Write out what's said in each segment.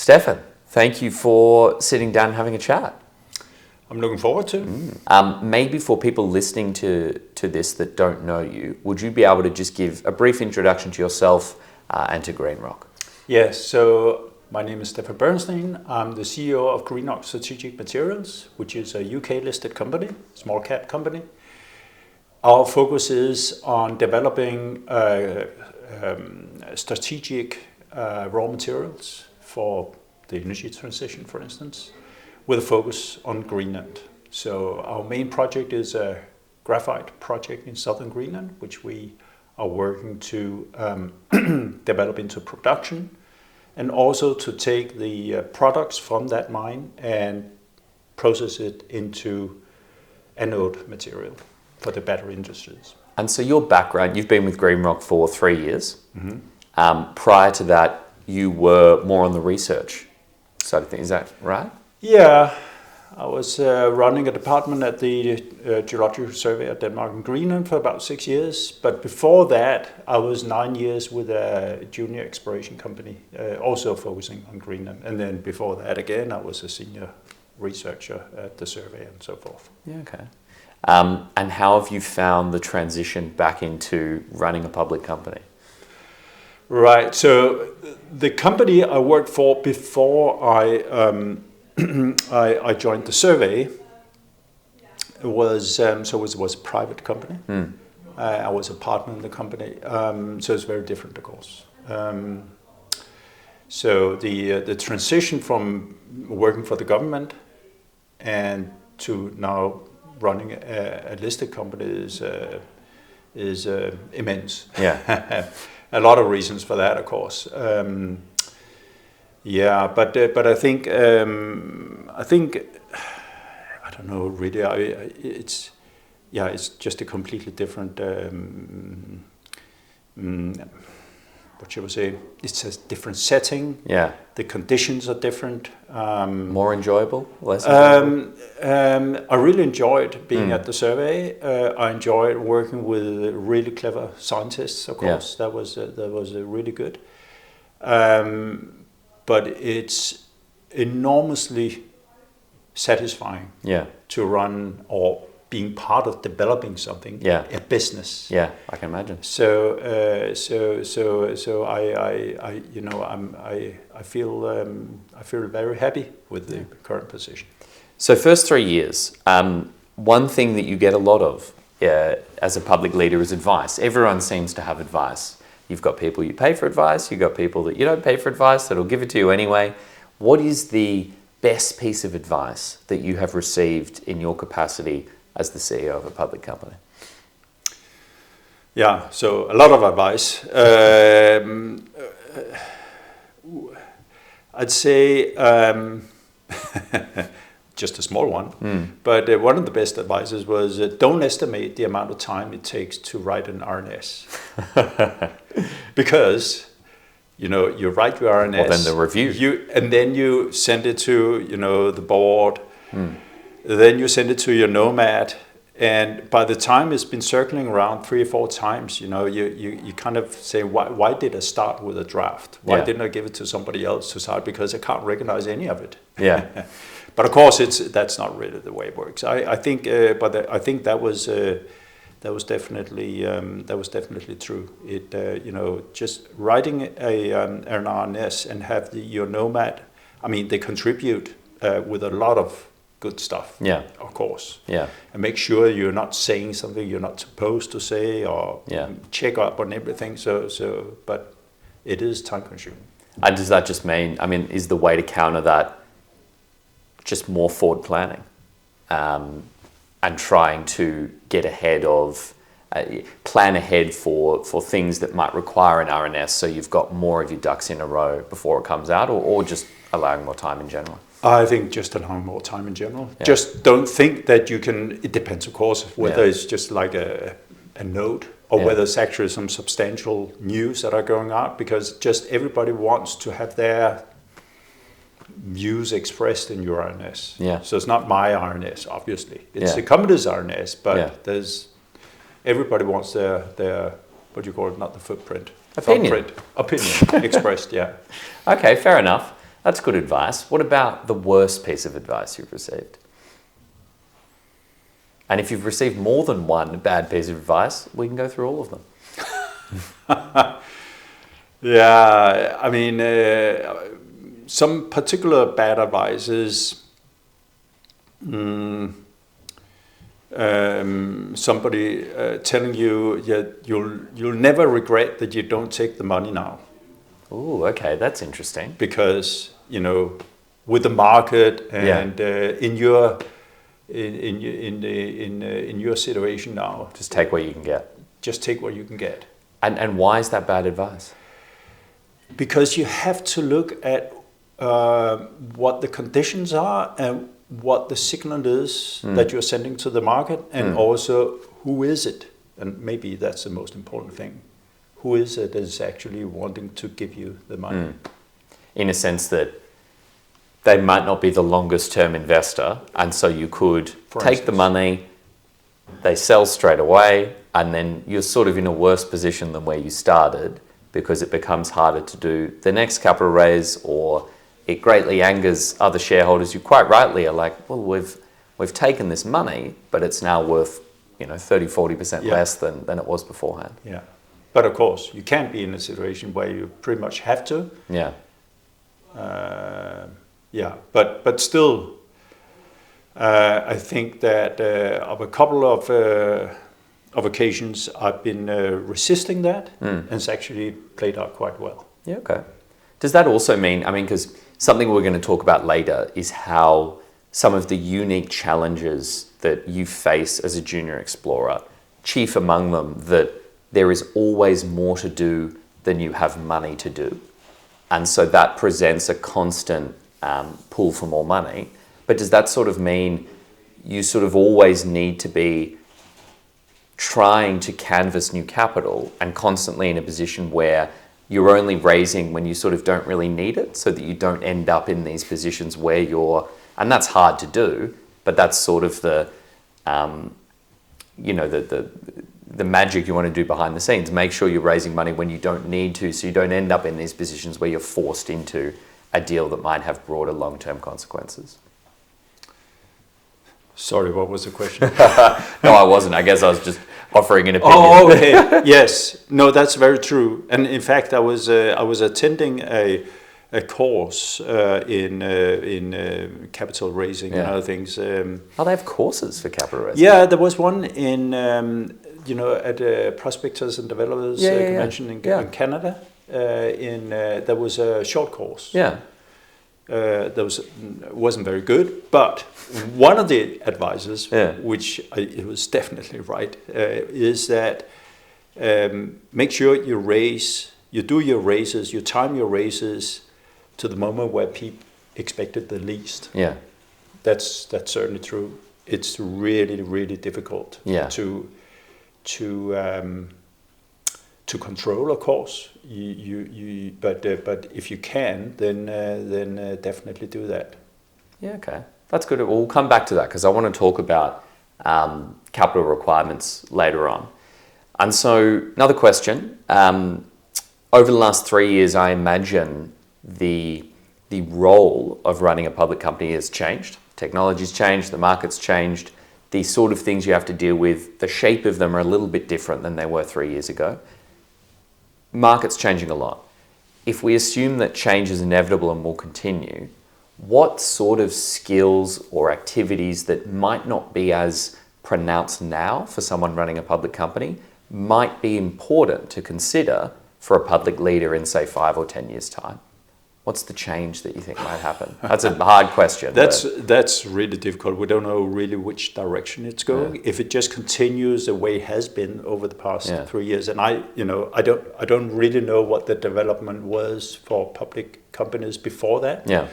Stefan, thank you for sitting down and having a chat. I'm looking forward to. Maybe for people listening to this that don't know you, would you be able to just give a brief introduction to yourself and to GreenRoc? Yes, so my name is Stefan Bernstein. I'm the CEO of GreenRoc Strategic Materials, which is a UK-listed company, small cap company. Our focus is on developing strategic raw materials for the energy transition, for instance, with a focus on Greenland. So our main project is a graphite project in southern Greenland, which we are working to develop into production, and also to take the products from that mine and process it into anode material for the battery industries. And so your background, you've been with GreenRoc for 3 years. Mm-hmm. Prior to that, you were more on the research side of things, is that right? Yeah, I was running a department at the Geological Survey of Denmark and Greenland for about 6 years. But before that, I was 9 years with a junior exploration company, also focusing on Greenland. And then before that again, I was a senior researcher at the survey and so forth. Yeah, okay. And how have you found the transition back into running a public company? Right, so the company I worked for before I joined the survey was a private company. I was a partner in the company, so it's very different, of course. So the transition from working for the government and to now running a listed company is immense. Yeah. A lot of reasons for that, of course. Yeah, but I think I don't know really. It's just a completely different. What should I say? It's a different setting. Yeah. The conditions are different. More enjoyable, less enjoyable? I really enjoyed being at the survey. I enjoyed working with really clever scientists. Of course, that was really good. But it's enormously satisfying to run or being part of developing something, a business. Yeah, I can imagine. So I feel very happy with the current position. So first 3 years, one thing that you get a lot of as a public leader is advice. Everyone seems to have advice. You've got people you pay for advice, you've got people that you don't pay for advice that'll give it to you anyway. What is the best piece of advice that you have received in your capacity as the CEO of a public company? Yeah, so a lot of advice. I'd say just a small one, but one of the best advices was don't estimate the amount of time it takes to write an RNS. Because, you write your RNS. Well, then the review. And then you send it to, the board. Then you send it to your Nomad. And by the time it's been circling around 3 or 4 times, you kind of say, why did I start with a draft? Why didn't I give it to somebody else to start? Because I can't recognize any of it. Yeah. But of course, that's not really the way it works. I think that was definitely true. It just writing an RNS and have your Nomad. I mean, they contribute with a lot of good stuff. Yeah, of course. Yeah, and make sure you're not saying something you're not supposed to say, or check up on everything. But it is time consuming. And does that just mean? I mean, is the way to counter that just more forward planning, and trying to get ahead of, plan ahead for things that might require an RNS, so you've got more of your ducks in a row before it comes out, or just allowing more time in general? I think just allowing more time in general. Yeah. Just don't think that you can. It depends, of course, whether it's just like a note or whether it's actually some substantial news that are going out, because just everybody wants to have their views expressed in your RNS. Yeah. So it's not my RNS, obviously. It's the company's RNS, but there's everybody wants their what do you call it? Not the footprint. Opinion expressed. Yeah. Okay, fair enough. That's good advice. What about the worst piece of advice you've received? And if you've received more than one bad piece of advice, we can go through all of them. Yeah, I mean, some particular bad advice is somebody telling you you'll never regret that you don't take the money now. Ooh, okay, that's interesting. Because with the market and in your situation now, just take what you can get. Just take what you can get. And why is that bad advice? Because you have to look at what the conditions are and what the signal is that you're sending to the market, and also who is it, and maybe that's the most important thing. Who is it that is actually wanting to give you the money? In a sense that they might not be the longest term investor, and so you could take the money, they sell straight away, and then you're sort of in a worse position than where you started, because it becomes harder to do the next capital raise, or it greatly angers other shareholders who quite rightly are like, well, we've taken this money, but it's now worth 30-40% less than it was beforehand. Yeah. But of course, you can't be in a situation where you pretty much have to. Yeah. But still, I think that of a couple of occasions I've been resisting that, and it's actually played out quite well. Yeah, okay. Does that also mean, because something we're going to talk about later is how some of the unique challenges that you face as a junior explorer, chief among them that there is always more to do than you have money to do. And so that presents a constant pull for more money. But does that sort of mean you sort of always need to be trying to canvas new capital and constantly in a position where you're only raising when you sort of don't really need it, so that you don't end up in these positions where you're, and that's hard to do, but that's sort of the magic you want to do behind the scenes. Make sure you're raising money when you don't need to, so you don't end up in these positions where you're forced into a deal that might have broader long-term consequences. Sorry, what was the question? No, I wasn't. I guess I was just offering an opinion. Oh, okay. Yes. No, that's very true. And in fact, I was attending a course in capital raising and other things. They have courses for capital raising. Yeah, there was one in at Prospectors and Developers Convention in Canada. There was a short course. Yeah. Wasn't very good, but one of the advices, which it was definitely right, is that make sure you do your raises, you time your raises to the moment where people expected the least. Yeah, that's certainly true. It's really, really difficult to control, of course. But if you can, then definitely do that. Yeah, okay, that's good. We'll come back to that because I want to talk about capital requirements later on. And so, another question: over the last 3 years, I imagine the role of running a public company has changed. Technology's changed, the market's changed. The sort of things you have to deal with, the shape of them are a little bit different than they were 3 years ago. Market's changing a lot. If we assume that change is inevitable and will continue, what sort of skills or activities that might not be as pronounced now for someone running a public company might be important to consider for a public leader in, say, 5 or 10 years' time? What's the change that you think might happen? That's a hard question. That's really difficult. We don't know really which direction it's going. If it just continues the way it has been over the past 3 years, and I don't really know what the development was for public companies before that. Yeah.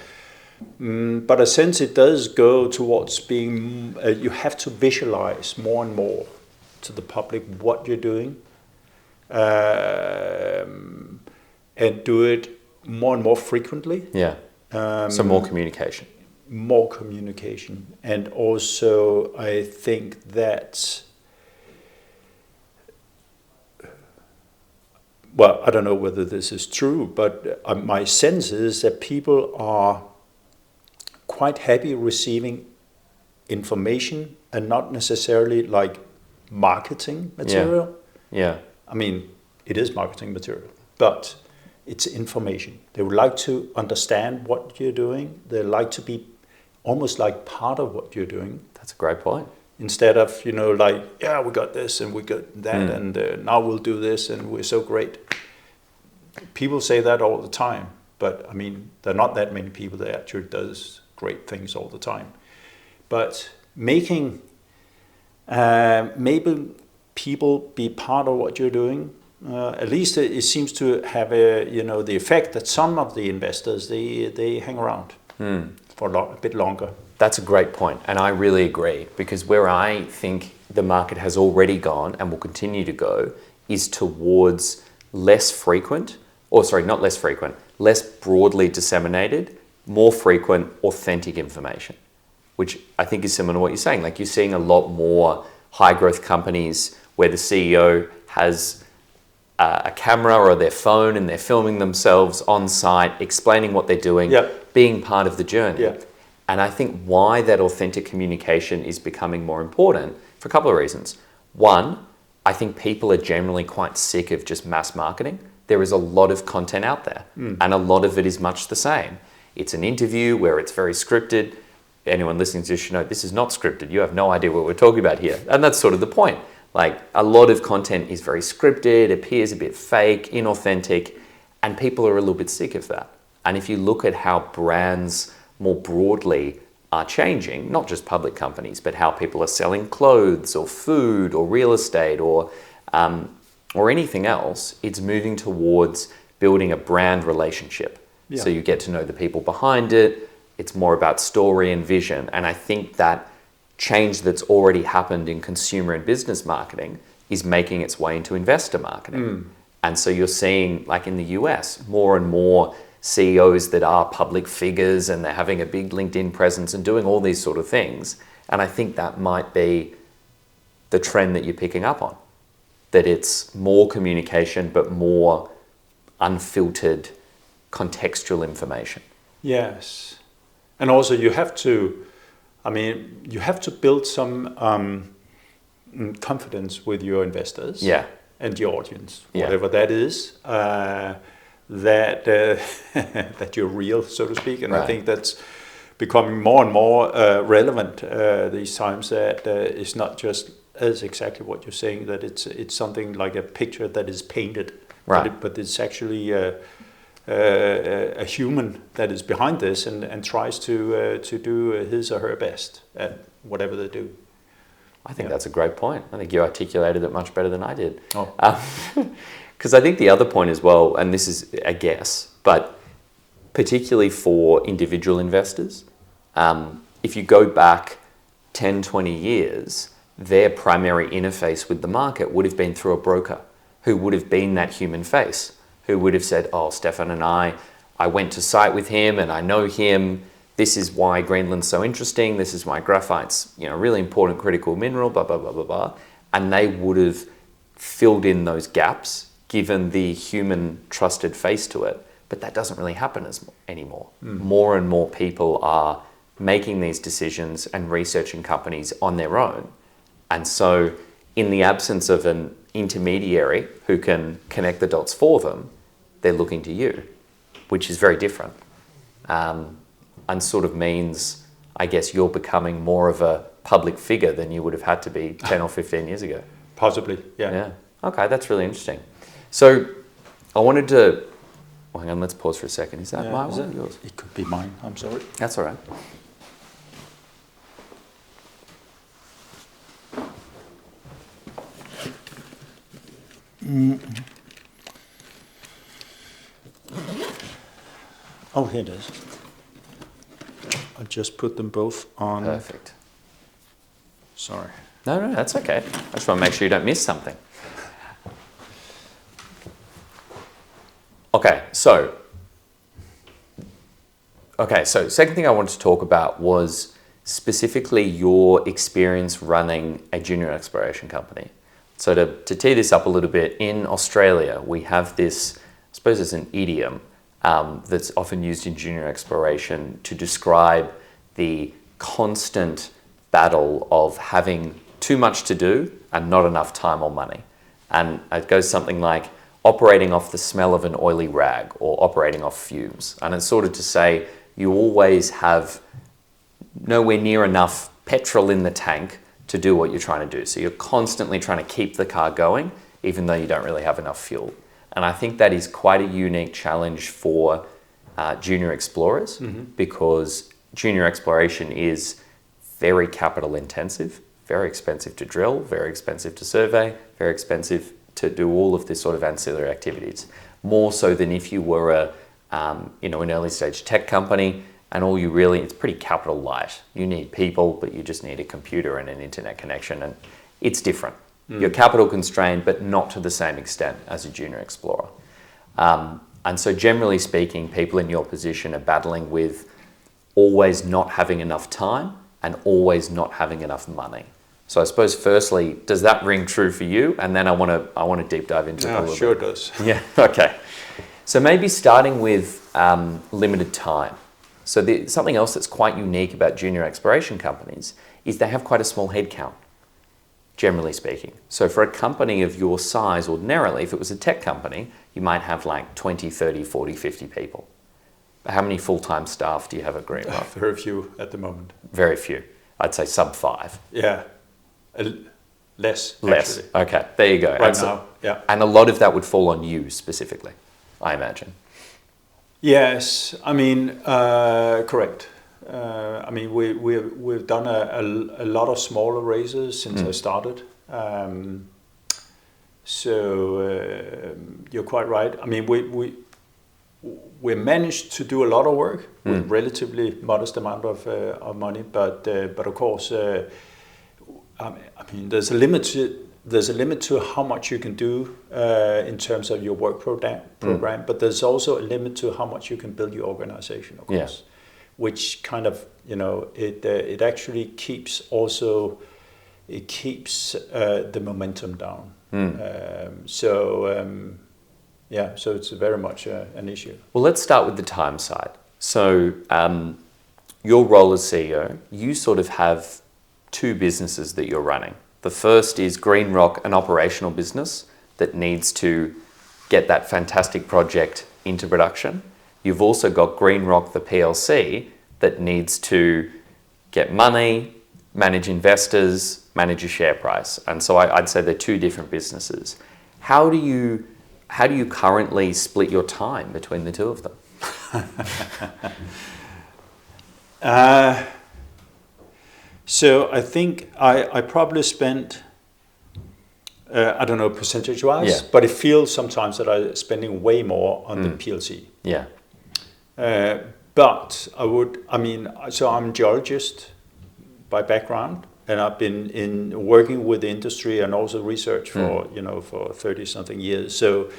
But I sense it does go towards being. You have to visualize more and more to the public what you're doing, and do it more and more frequently. Yeah. So more communication. More communication. And also I think that well, I don't know whether this is true, but my sense is that people are quite happy receiving information and not necessarily like marketing material. Yeah. I mean, it is marketing material, but it's information. They would like to understand what you're doing. They like to be almost like part of what you're doing. That's a great point. Instead of, like, yeah, we got this and we got that and now we'll do this and we're so great. People say that all the time, but I mean, there are not that many people that actually does great things all the time. But making maybe people be part of what you're doing, at least it seems to have the effect that some of the investors, they hang around for a bit longer. That's a great point, and I really agree, because where I think the market has already gone and will continue to go is towards less broadly disseminated, more frequent, authentic information, which I think is similar to what you're saying. Like, you're seeing a lot more high growth companies where the CEO has a camera or their phone and they're filming themselves on site, explaining what they're doing, being part of the journey. Yeah. And I think why that authentic communication is becoming more important for a couple of reasons. One, I think people are generally quite sick of just mass marketing. There is a lot of content out there, and a lot of it is much the same. It's an interview where it's very scripted. Anyone listening to this should know this is not scripted. You have no idea what we're talking about here. And that's sort of the point. Like, a lot of content is very scripted, appears a bit fake, inauthentic, and people are a little bit sick of that. And if you look at how brands more broadly are changing, not just public companies, but how people are selling clothes or food or real estate or anything else, it's moving towards building a brand relationship. So you get to know the people behind it. It's more about story and vision. And I think that change that's already happened in consumer and business marketing is making its way into investor marketing. And so you're seeing, like in the US, more and more CEOs that are public figures and they're having a big LinkedIn presence and doing all these sort of things. And I think that might be the trend that you're picking up on, that it's more communication, but more unfiltered, contextual information. Yes. And also you have to build some confidence with your investors and your audience, whatever that is. That you're real, so to speak, and I think that's becoming more and more relevant these times. That it's not just as exactly what you're saying, that it's something like a picture that is painted, but it's actually a human that is behind this and tries to do his or her best at whatever they do. I think that's a great point. I think you articulated it much better than I did. Because I think the other point as well, and this is a guess, but particularly for individual investors, if you go back 10, 20 years, their primary interface with the market would have been through a broker who would have been that human face, who would have said, oh, Stefan and I went to site with him and I know him. This is why Greenland's so interesting. This is why graphite's, really important critical mineral, blah, blah, blah, blah, blah. And they would have filled in those gaps, given the human trusted face to it. But that doesn't really happen anymore. More and more people are making these decisions and researching companies on their own. And so in the absence of an intermediary who can connect the dots for them, they're looking to you, which is very different. And sort of means, I guess, you're becoming more of a public figure than you would have had to be 10 or 15 years ago. Possibly, yeah. Okay, that's really interesting. So I wanted to, hang on, let's pause for a second. Is that my one or yours? It could be mine, I'm sorry. That's all right. Oh, here it is. I just put them both on. Perfect. Sorry. No, that's okay. I just want to make sure you don't miss something. Okay, so second thing I wanted to talk about was specifically your experience running a junior exploration company. So to tee this up a little bit, in Australia, we have this, I suppose it's an idiom that's often used in junior exploration to describe the constant battle of having too much to do and not enough time or money. And it goes something like operating off the smell of an oily rag or operating off fumes. And it's sort of to say you always have nowhere near enough petrol in the tank to do what you're trying to do. So you're constantly trying to keep the car going, even though you don't really have enough fuel. And I think that is quite a unique challenge for junior explorers, because junior exploration is very capital intensive, very expensive to drill, very expensive to survey, very expensive to do all of this sort of ancillary activities. More so than if you were an early stage tech company, and all you really, it's pretty capital light. You need people, but you just need a computer and an internet connection, and it's different. You're capital constrained, but not to the same extent as a junior explorer. And so generally speaking, people in your position are battling with always not having enough time and always not having enough money. So I suppose firstly, does that ring true for you? And then I want to deep dive into it a little sure bit. It does. Yeah, okay. So maybe starting with limited time. So something else that's quite unique about junior exploration companies is they have quite a small headcount, generally speaking. So for a company of your size, ordinarily, if it was a tech company, you might have like 20, 30, 40, 50 people. How many full-time staff do you have at GreenRoc? Very few at the moment. Very few. I'd say sub 5. Yeah, less. Less. Actually. Okay, there you go. Right now, yeah. And a lot of that would fall on you specifically, I imagine. Yes, I mean, correct. I mean, we've done a lot of smaller raises since I started. So you're quite right. I mean, we managed to do a lot of work with relatively modest amount of money, but of course, I mean, there's a limit to how much you can do in terms of your work program, but there's also a limit to how much you can build your organization, of course, which kind of, it actually keeps the momentum down. So it's very much an issue. Well, let's start with the time side. So your role as CEO, you sort of have 2 businesses that you're running. The first is GreenRoc, an operational business that needs to get that fantastic project into production. You've also got GreenRoc, the PLC, that needs to get money, manage investors, manage a share price. And so I'd say they're 2 different businesses. How do you currently split your time between the 2 of them? So I think I probably spent, I don't know percentage-wise, but it feels sometimes that I'm spending way more on the PLC. Yeah. But so I'm a geologist by background, and I've been working with the industry and also research for 30-something years. So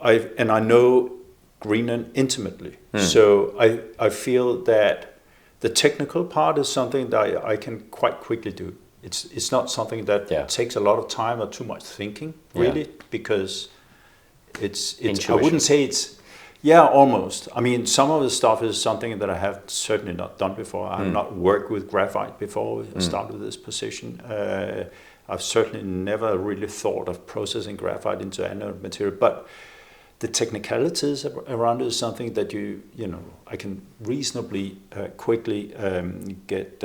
I know Greenland intimately. So I feel that the technical part is something that I can quite quickly do. It's not something that takes a lot of time or too much thinking, really, because it's I wouldn't say it's, almost. I mean, some of the stuff is something that I have certainly not done before. I've not worked with graphite before I started this position. I've certainly never really thought of processing graphite into anode material, but the technicalities around it is something that I can reasonably quickly get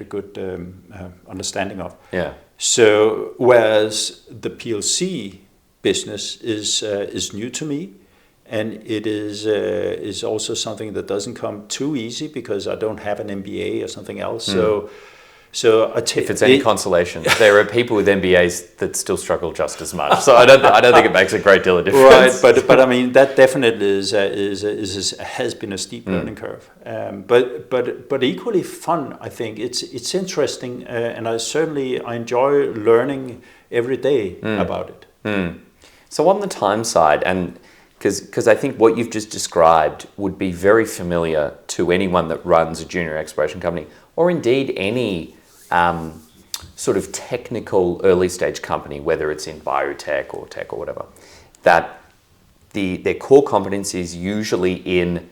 a good understanding of. Yeah. So whereas the PLC business is new to me, and it is also something that doesn't come too easy because I don't have an MBA or something else. So if it's any consolation, there are people with MBAs that still struggle just as much. So I don't think it makes a great deal of difference. Right, but I mean that definitely has been a steep learning curve. But equally fun, I think. It's interesting, and I enjoy learning every day about it. So on the time side, and because I think what you've just described would be very familiar to anyone that runs a junior exploration company, or indeed any sort of technical early stage company, whether it's in biotech or tech or whatever, that their core competency is usually in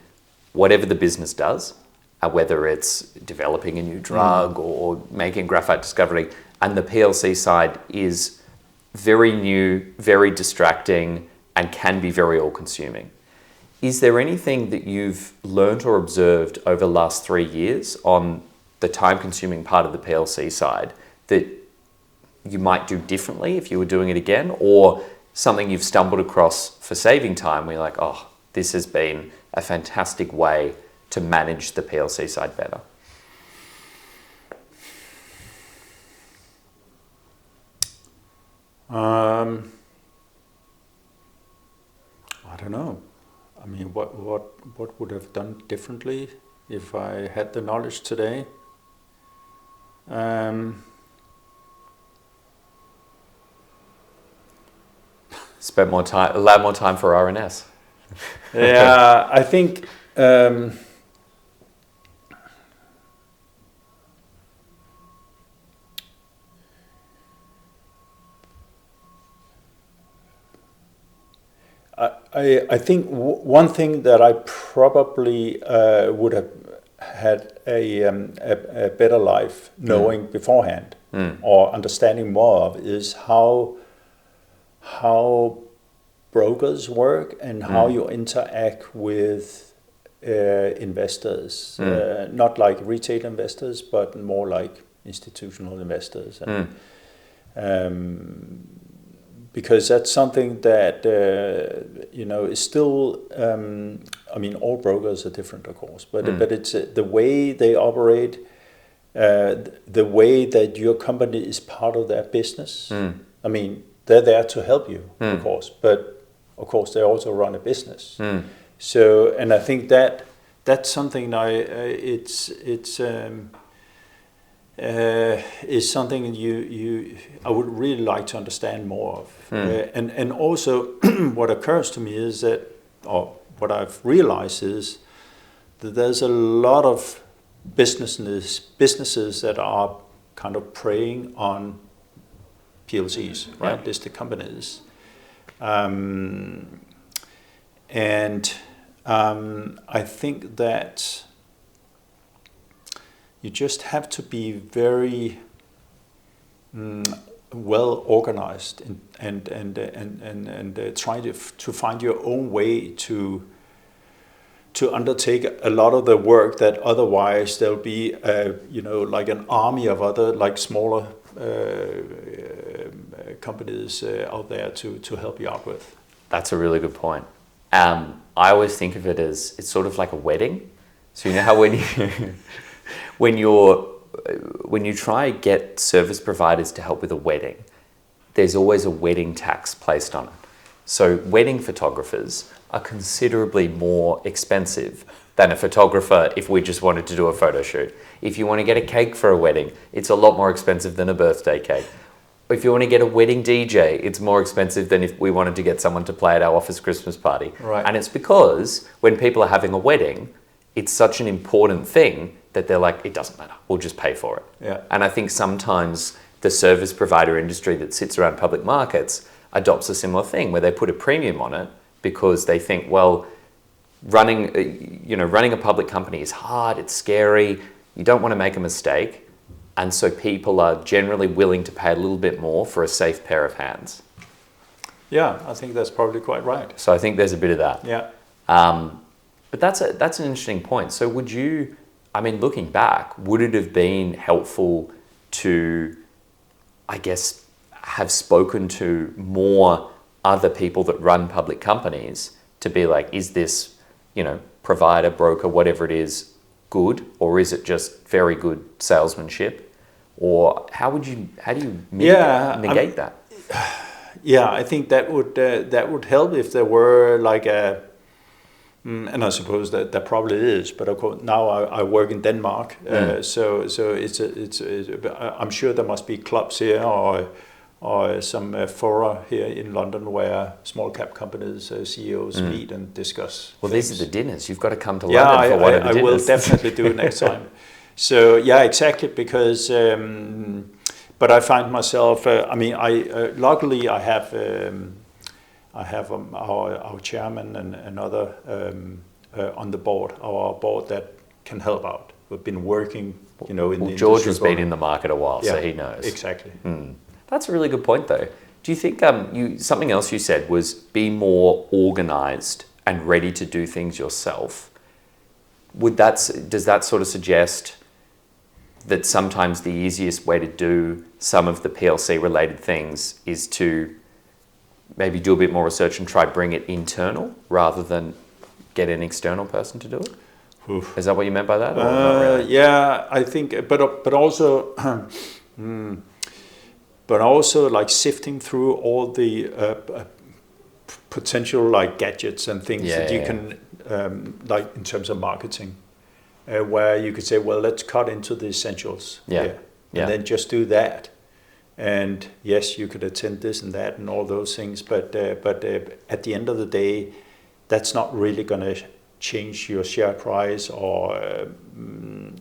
whatever the business does, whether it's developing a new drug or making graphite discovery, and the PLC side is very new, very distracting, and can be very all-consuming. Is there anything that you've learned or observed over the last 3 years on the time-consuming part of the PLC side that you might do differently if you were doing it again, or something you've stumbled across for saving time where you're like, oh, this has been a fantastic way to manage the PLC side better? I don't know. I mean, what would I have done differently if I had the knowledge today? Spend more time, allow more time for RNS. Yeah, I think I think one thing that I probably would have had a better life knowing beforehand or understanding more of is how brokers work and how you interact with investors, not like retail investors, but more like institutional investors. And, because that's something that is still. I mean, all brokers are different, of course, but it's the way they operate, the way that your company is part of their business. I mean, they're there to help you, of course, but of course they also run a business. So, and I think that's something is something I would really like to understand more of. And also what occurs to me is that, or what I've realized is that there's a lot of businesses that are kind of preying on PLCs, right? Listed companies. I think that you just have to be very well organized and try to find your own way to undertake a lot of the work that otherwise there'll be like an army of other like smaller companies out there to help you out with. That's a really good point. I always think of it as it's sort of like a wedding. So you know how when you try to get service providers to help with a wedding, there's always a wedding tax placed on it. So wedding photographers are considerably more expensive than a photographer if we just wanted to do a photo shoot. If you want to get a cake for a wedding, it's a lot more expensive than a birthday cake. If you want to get a wedding DJ, it's more expensive than if we wanted to get someone to play at our office Christmas party. Right. And it's because when people are having a wedding, it's such an important thing that they're like, it doesn't matter, we'll just pay for it. Yeah. And I think sometimes the service provider industry that sits around public markets adopts a similar thing where they put a premium on it because they think, well, running a public company is hard, it's scary, you don't want to make a mistake. And so people are generally willing to pay a little bit more for a safe pair of hands. Yeah, I think that's probably quite right. So I think there's a bit of that. Yeah. But that's an interesting point. So would you, I mean, looking back, would it have been helpful to, I guess, have spoken to more other people that run public companies to be like, is this, provider, broker, whatever it is, good, or is it just very good salesmanship? Or how do you negate that? Yeah, I think that would help if there were like a, and I suppose that there probably is, but of course now I work in Denmark, so it's I'm sure there must be clubs here or some fora here in London where small cap companies CEOs meet and discuss. Well, things. these are the dinners. You've got to come to London for one of the dinners. I will definitely do it next time. So yeah, exactly, because but I find myself. Luckily I have our chairman and another on the board, our board that can help out. We've been working, in the George has industry been in the market a while, so he knows. Exactly. That's a really good point, though. Do you think something else you said was be more organized and ready to do things yourself? Does that sort of suggest that sometimes the easiest way to do some of the PLC related things is to maybe do a bit more research and try bring it internal rather than get an external person to do it? Oof. Is that what you meant by that? Or not really? Yeah, I think, but also, but also like sifting through all the potential like gadgets and things that you can like in terms of marketing, where you could say, well, let's cut into the essentials, and then just do that. And yes, you could attend this and that and all those things, but at the end of the day, that's not really going to change your share price or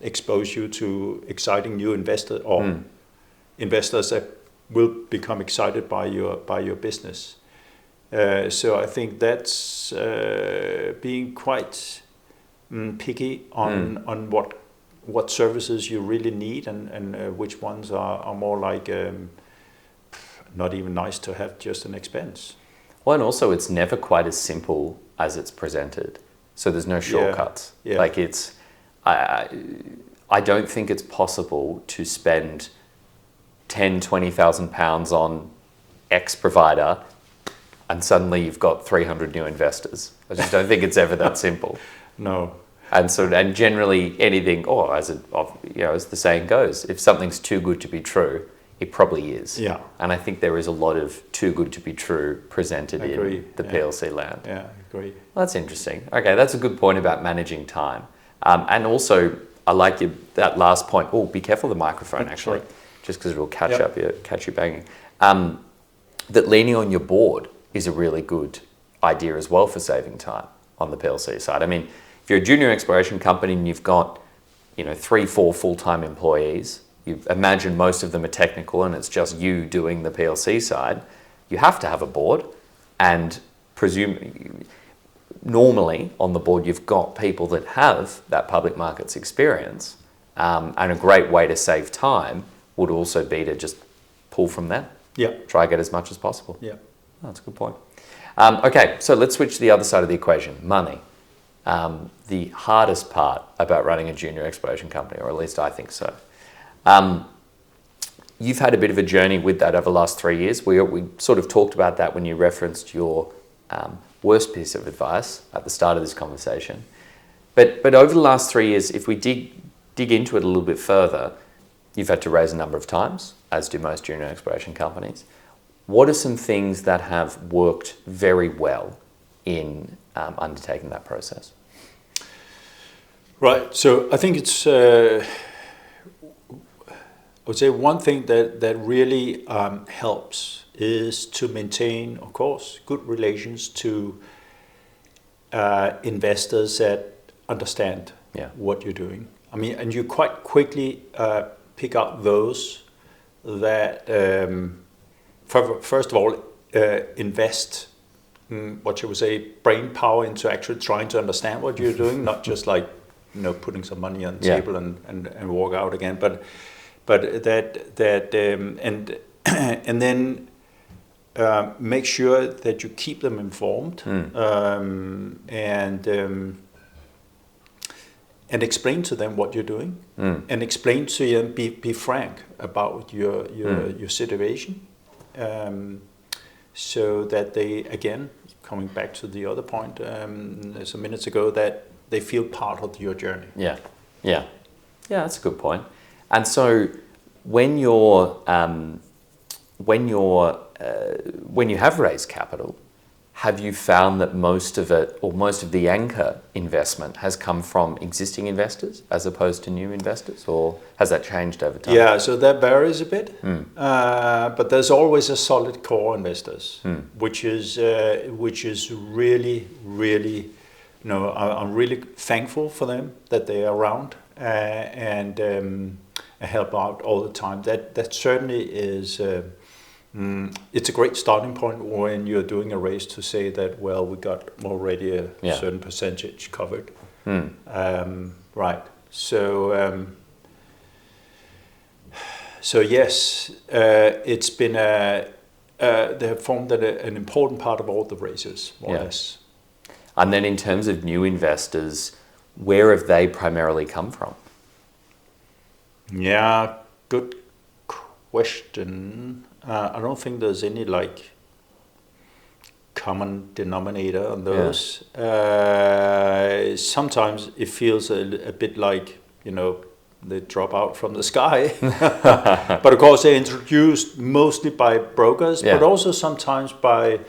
expose you to exciting new investors or investors that will become excited by your business. So I think that's being quite picky on what services you really need and which ones are more like not even nice to have, just an expense. Well, and also it's never quite as simple as it's presented. So there's no shortcuts. Yeah. Like I don't think it's possible to spend 10, 20,000 pounds on X provider and suddenly you've got 300 new investors. I just don't think it's ever that simple. No. And generally anything, as the saying goes, if something's too good to be true, it probably is. Yeah. And I think there is a lot of too good to be true presented in the PLC land. Yeah, I agree. Well, that's interesting. Okay, that's a good point about managing time. And also, I like that last point. Oh, be careful of the microphone, actually, just because it will catch you banging. That leaning on your board is a really good idea as well for saving time on the PLC side. I mean, if you're a junior exploration company and you've got 3-4 full-time employees, you imagine most of them are technical and it's just you doing the PLC side, you have to have a board, and normally on the board you've got people that have that public markets experience, and a great way to save time would also be to just pull from them. Yeah. Try to get as much as possible. Yeah. That's a good point. Okay, so let's switch to the other side of the equation, money. The hardest part about running a junior exploration company, or at least I think so. You've had a bit of a journey with that over the last 3 years. We sort of talked about that when you referenced your worst piece of advice at the start of this conversation. But over the last 3 years, if we dig into it a little bit further, you've had to raise a number of times, as do most junior exploration companies. What are some things that have worked very well in undertaking that process? Right. So I think it's, I would say one thing that really helps is to maintain, of course, good relations to investors that understand what you're doing. I mean, and you quite quickly pick out those that, first of all, invest, what you would say, brain power into actually trying to understand what you're doing, not just like, putting some money on the table and walk out again, but that and then make sure that you keep them informed and explain to them what you're doing, and explain to them, be frank about your situation, so that they, again, coming back to the other point some minutes ago, that they feel part of your journey. Yeah, that's a good point. And so when you have raised capital, have you found that most of it, or most of the anchor investment, has come from existing investors as opposed to new investors, or has that changed over time? Yeah, so that varies a bit, but there's always a solid core investors, which is really, really, I'm really thankful for them that they are around, and help out all the time. That certainly is. It's a great starting point when you're doing a raise to say that, well, we got already a certain percentage covered. Right. So yes, it's been they have formed an important part of all the raises, more or less. And then in terms of new investors, where have they primarily come from? Yeah, good question. I don't think there's any like common denominator on those. Sometimes it feels a bit like, they drop out from the sky. But of course they're introduced mostly by brokers, but also sometimes by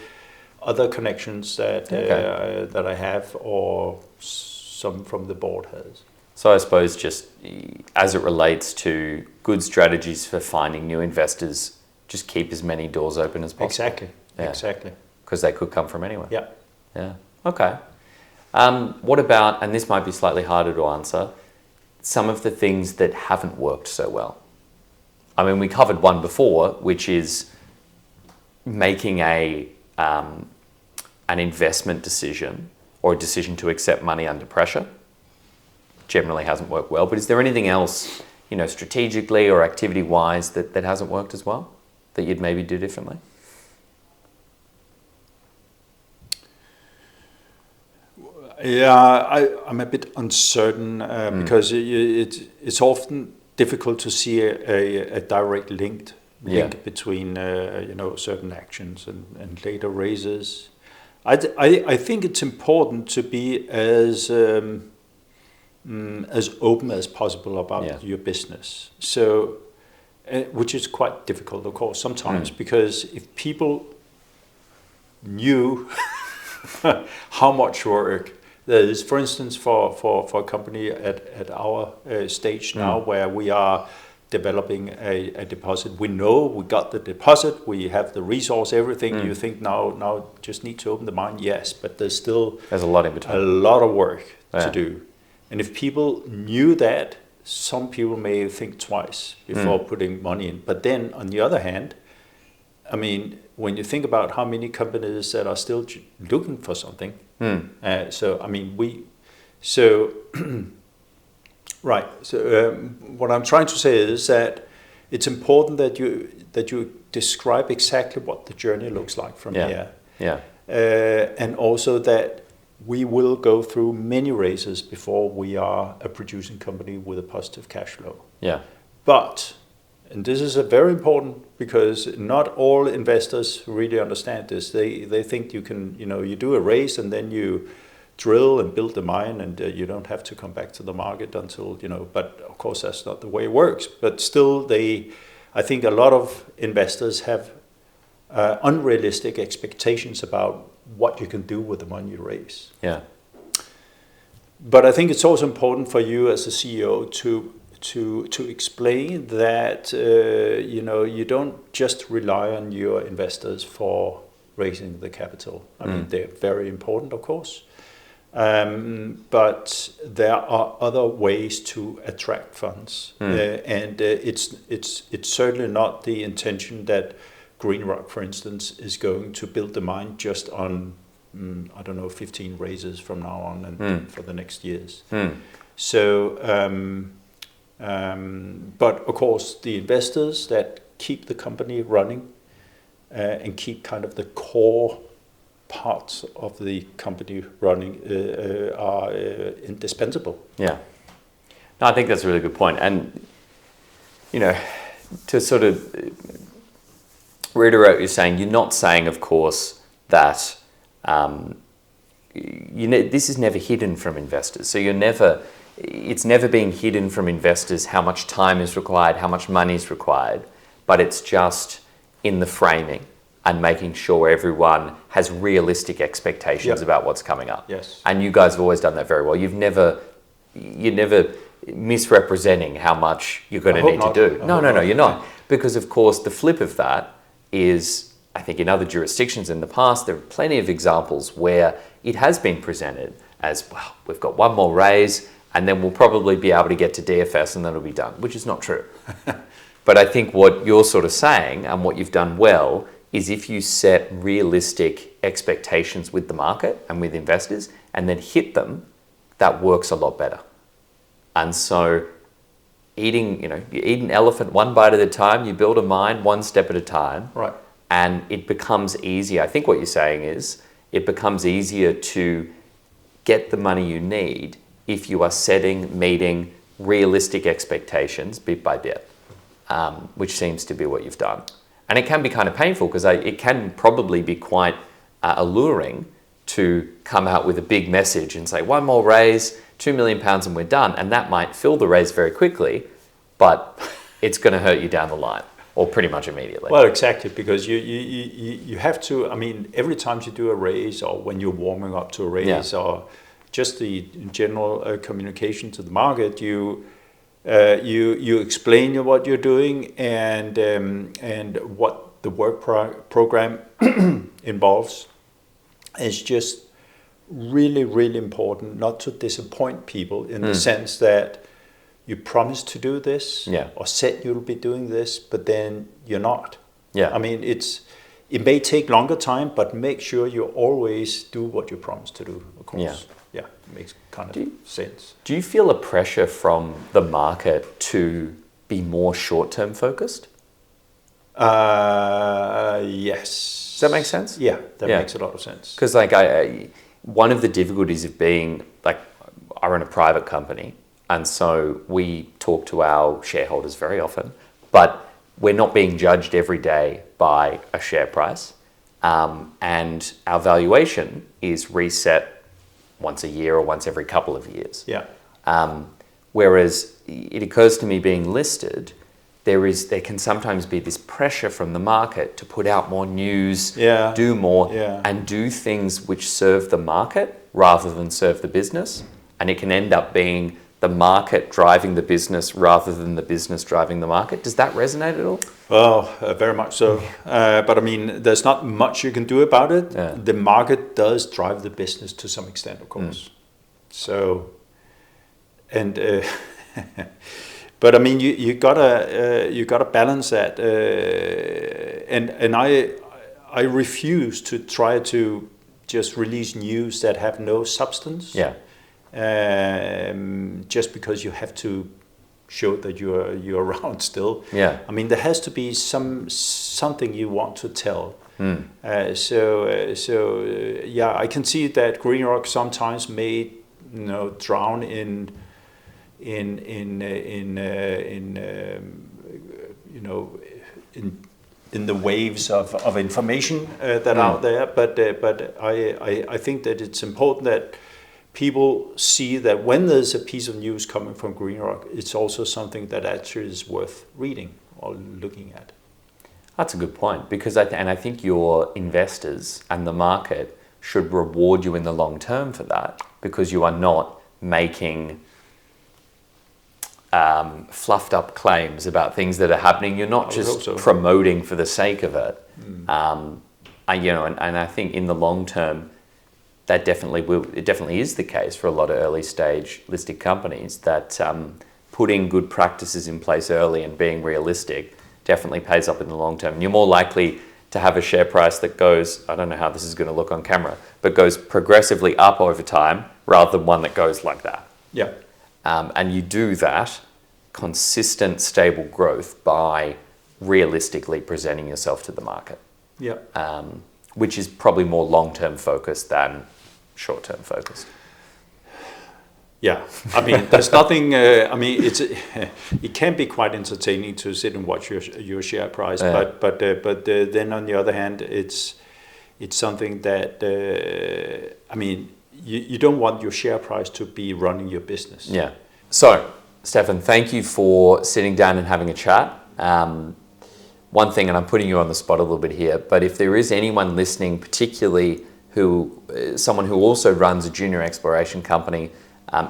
other connections that I have or some from the board has. So I suppose just as it relates to good strategies for finding new investors, just keep as many doors open as possible. Exactly. Because they could come from anywhere. Yeah. Okay. What about, and this might be slightly harder to answer, some of the things that haven't worked so well? I mean, we covered one before, which is making an investment decision or a decision to accept money under pressure. Generally hasn't worked well. But is there anything else, strategically or activity-wise that hasn't worked as well, that you'd maybe do differently? Yeah, I'm a bit uncertain because it's often difficult to see a direct link between certain actions and later raises. I think it's important to be as open as possible about your business. So, which is quite difficult, of course, sometimes because if people knew how much work there is, for instance, for a company at our stage now, where we are developing a deposit. We know we got the deposit, we have the resource, everything. You think now just need to open the mine, yes, but there's a lot in between, a lot of work to do. And if people knew that, some people may think twice before putting money in. But then, on the other hand, I mean, when you think about how many companies that are still looking for something, right. So what I'm trying to say is that it's important that you describe exactly what the journey looks like from here. Yeah. And also that we will go through many raises before we are a producing company with a positive cash flow. Yeah. But, and this is a very important, because not all investors really understand this. They think you can, you do a raise and then you drill and build the mine and you don't have to come back to the market until, but of course that's not the way it works. But still I think a lot of investors have unrealistic expectations about what you can do with the money you raise. Yeah. But I think it's also important for you as a CEO to explain that you don't just rely on your investors for raising the capital. I mean, they're very important, of course, but there are other ways to attract funds, and it's certainly not the intention that GreenRoc, for instance, is going to build the mine just on 15 raises from now on and for the next years. So. But of course, the investors that keep the company running and keep kind of the core parts of the company running are indispensable. Yeah. No, I think that's a really good point. And, to sort of reiterate what you're saying, you're not saying, of course, that this is never hidden from investors. So it's never being hidden from investors how much time is required, how much money is required, but it's just in the framing and making sure everyone has realistic expectations about what's coming up. Yes. And you guys have always done that very well. You're never misrepresenting how much you're going to need to do. No, you're not. Because of course the flip of that is, I think in other jurisdictions in the past, there are plenty of examples where it has been presented as, well, we've got one more raise, and then we'll probably be able to get to DFS and then it'll be done, which is not true. But I think what you're sort of saying and what you've done well is if you set realistic expectations with the market and with investors and then hit them, that works a lot better. And so you eat an elephant one bite at a time, you build a mine one step at a time. Right. And it becomes easier. I think what you're saying is it becomes easier to get the money you need if you are meeting realistic expectations bit by bit, which seems to be what you've done. And it can be kind of painful because it can probably be quite alluring to come out with a big message and say, one more raise, £2 million and we're done. And that might fill the raise very quickly, but it's going to hurt you down the line or pretty much immediately. Well, exactly, because you have to, I mean, every time you do a raise or when you're warming up to a raise or just the general communication to the market, you explain what you're doing and what the work program involves. It's just really, really important not to disappoint people in the sense that you promise to do this or said you'll be doing this, but then you're not. Yeah. I mean, it may take longer time, but make sure you always do what you promise to do, of course. Yeah, it makes kind of sense. Do you feel a pressure from the market to be more short-term focused? Yes. Does that make sense? Yeah, that makes a lot of sense. Because one of the difficulties of being, I run a private company, and so we talk to our shareholders very often, but we're not being judged every day by a share price, and our valuation is reset once a year or once every couple of years. Yeah. Whereas it occurs to me being listed, there can sometimes be this pressure from the market to put out more news, do more, and do things which serve the market rather than serve the business. And it can end up being the market driving the business rather than the business driving the market. Does that resonate at all? Well, very much so. But I mean, there's not much you can do about it. Yeah. The market does drive the business to some extent, of course. So, and but I mean, you gotta balance that. And I refuse to try to just release news that have no substance. Yeah. Just because you have to show that you're around still. Yeah. I mean, there has to be something you want to tell. I can see that GreenRoc sometimes may drown in the waves of information that are out there. But I think that it's important that people see that when there's a piece of news coming from GreenRoc, it's also something that actually is worth reading or looking at. That's a good point, because I think your investors and the market should reward you in the long term for that, because you are not making fluffed up claims about things that are happening. You're not just promoting for the sake of it. And I think in the long term, that definitely is the case for a lot of early stage listed companies, that putting good practices in place early and being realistic definitely pays up in the long term. And you're more likely to have a share price that goes, I don't know how this is going to look on camera, but goes progressively up over time rather than one that goes like that. Yeah. And you do that consistent, stable growth by realistically presenting yourself to the market. Yeah. Which is probably more long-term focused than short-term focused. Yeah, I mean, there's nothing. It can be quite entertaining to sit and watch your share price, but then on the other hand, it's something that you don't want your share price to be running your business. Yeah. So, Stefan, thank you for sitting down and having a chat. One thing, and I'm putting you on the spot a little bit here, but if there is anyone listening, particularly someone who also runs a junior exploration company,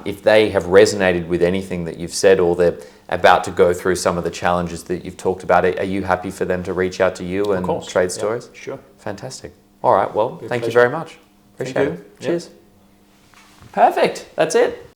if they have resonated with anything that you've said, or they're about to go through some of the challenges that you've talked about, are you happy for them to reach out to you and trade stories? Sure. Fantastic. All right. Well, thank you very much. Appreciate it. Cheers. Perfect. That's it.